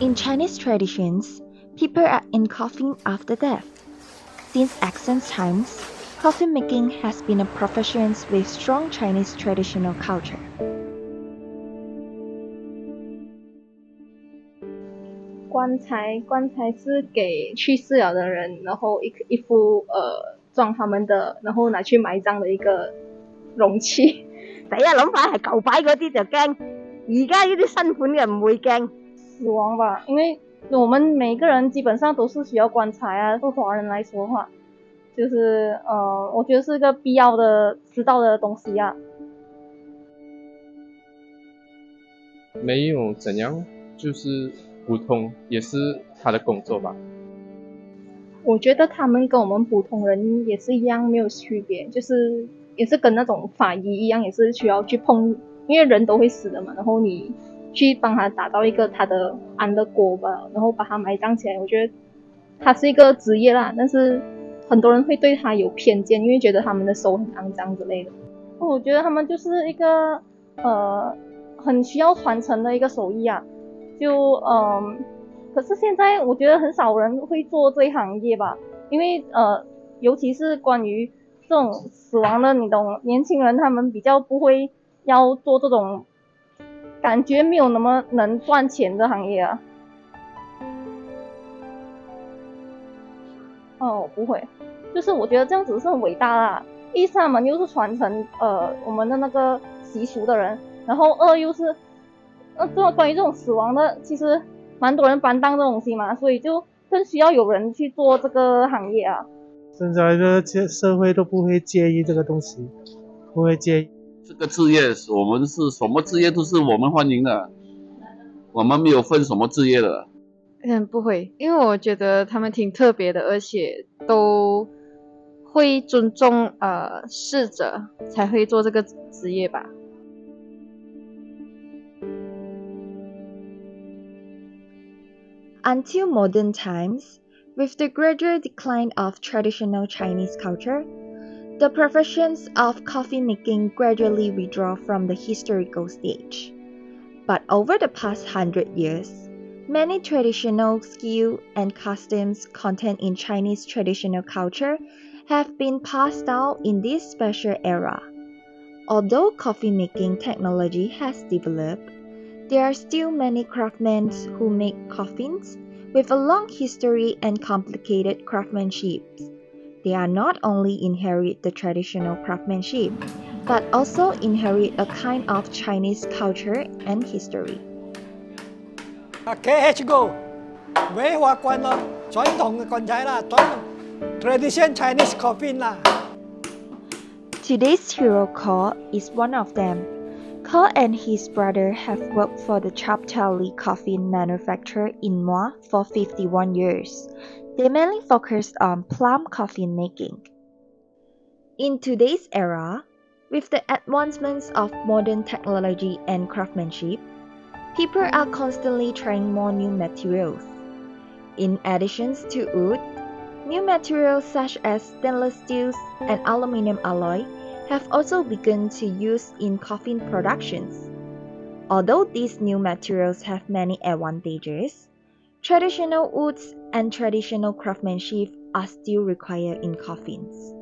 In Chinese traditions, people are in coffin after death. Since ancient times, coffin making has been a profession with strong Chinese traditional culture. 棺材是给去世了的人，然后一副装他们的，然后拿去埋葬的一个容器。第一諗法係舊擺嗰啲就驚，而家呢啲新款嘅唔會驚。死亡吧，因为我们每个人基本上都是需要棺材啊，对华人来说的话，就是我觉得是个必要的知道的东西啊。没有怎样，就是普通，也是他的工作吧。我觉得他们跟我们普通人也是一样，没有区别，就是也是跟那种法医一样，也是需要去碰，因为人都会死的嘛，然后你去帮他打造一个他的安乐窝吧，然后把他埋葬起来。我觉得他是一个职业啦，但是很多人会对他有偏见，因为觉得他们的手很肮脏之类的。我觉得他们就是一个很需要传承的一个手艺啊，可是现在我觉得很少人会做这一行业吧，因为尤其是关于这种死亡的，你懂，年轻人他们比较不会要做这种感觉没有那么能赚钱的行业啊。不会，就是我觉得这样子是很伟大啦。一是他们又是传承我们的那个习俗的人，然后二又是关于这种死亡的，其实蛮多人担当这东西嘛，所以就更需要有人去做这个行业啊。现在的社会都不会介意这个东西，不会介意。这个职业，我们是什么职业都是我们欢迎的，我们没有分什么职业的。不会，因为我觉得他们挺特别的，而且都会尊重逝者才会做这个职业吧。Until modern times, with the gradual decline of traditional Chinese culture, the professions of coffee making gradually withdraw from the historical stage. But over the past 100 years, many traditional skills and customs contained in Chinese traditional culture have been passed down in this special era. Although coffee making technology has developed, there are still many craftsmen who make coffins with a long history and complicated craftsmanship. They are not only inherit the traditional craftsmanship, but also inherit a kind of Chinese culture and history. KHGO 美华关咯，传统的棺材啦，tradition Chinese coffin 啦。Today's hero Ko is one of them. Ko and his brother have worked for the Chaptali coffin manufacturer in Moa for 51 years. They mainly focused on plum coffin making. In today's era, with the advancements of modern technology and craftsmanship, people are constantly trying more new materials. In addition to wood, new materials such as stainless steel and aluminum alloy have also begun to use in coffin productions. Although these new materials have many advantages, traditional woods and traditional craftsmanship are still required in coffins.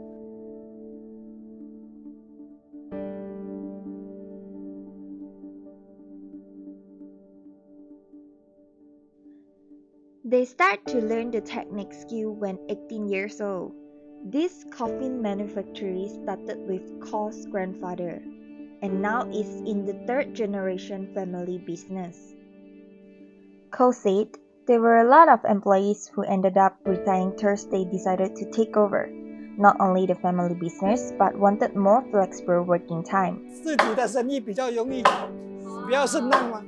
They start to learn the technique skill when 18 years old. This coffin manufactory started with Ko's grandfather, and now is in the third generation family business. Ko said there were a lot of employees who ended up resigning thus they decided to take over, not only the family business, but wanted more flexible working time. 自己的生意比较容易，比较顺当嘛，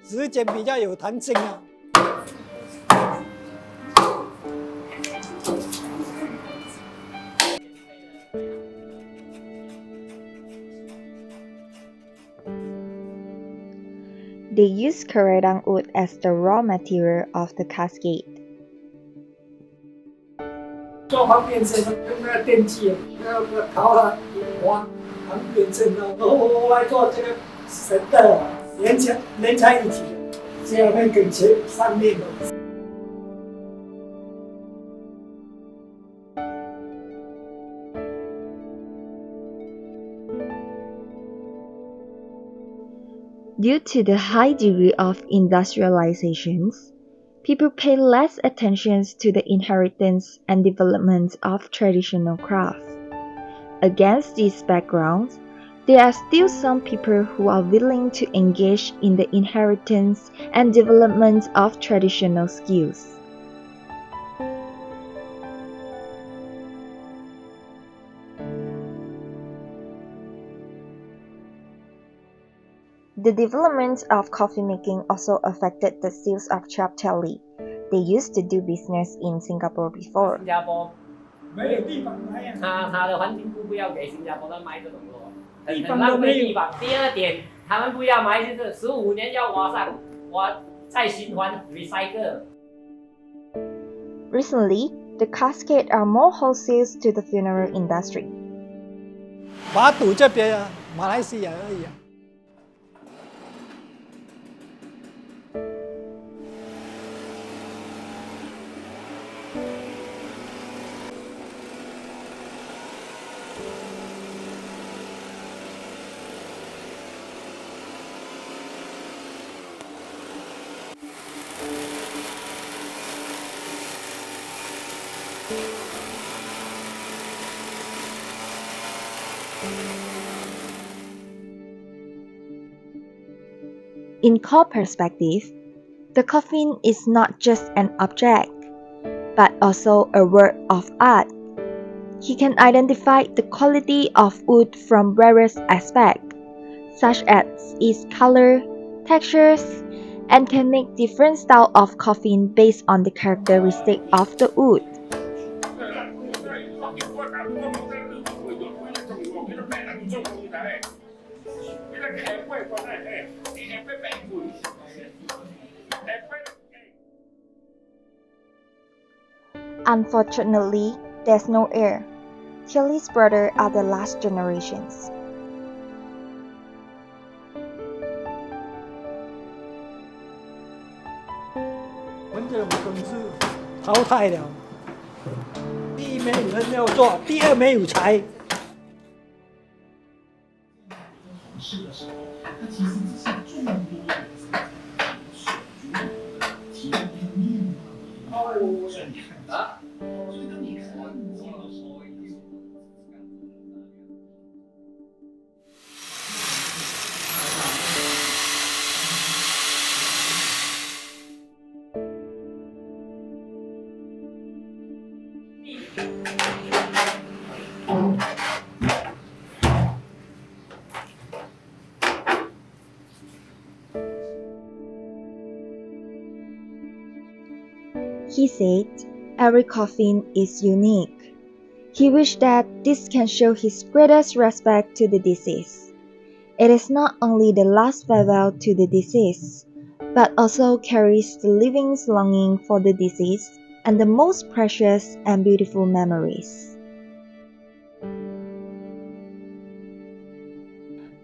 时间比较有弹性啊。They use keredang wood as the raw material of the cascade. 做方便线用那个电器，那个陶啊、花方便线哦，我来做这个神的连在一起，下面跟上面。Due to the high degree of industrializations, people pay less attention to the inheritance and development of traditional crafts. Against this background, there are still some people who are willing to engage in the inheritance and development of traditional skills. The development of coffee making also affected the sales of chaptali. They used to do business in Singapore before. 新加坡没有地方卖啊，他的环境不要给新加坡人卖这种咯，地很浪方都没有费地方。第二点，他们不要买，就是15年要挖再循环 recycle。 Recently, the cascades are more wholesales to the funeral industry. 马祖这边啊，马来西亚而已啊。In core perspective, the coffin is not just an object, but also a work of art. He can identify the quality of wood from various aspects, such as its color, textures, and can make different styles of coffin based on the characteristic of the wood. Unfortunately, there's no heir. Tilly's brothers are the last generations. 我们这种公司淘汰了，第一没有人要做，第二没有财。是的时候，它其实只是众多的提供一个面貌的所以你看啊，所以当你看到的时候，He said, every coffin is unique. He wished that this can show his greatest respect to the deceased. It is not only the last farewell to the deceased, but also carries the living's longing for the deceased and the most precious and beautiful memories.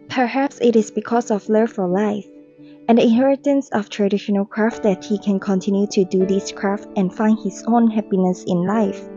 Perhaps it is because of love for life and the inheritance of traditional craft that he can continue to do this craft and find his own happiness in life.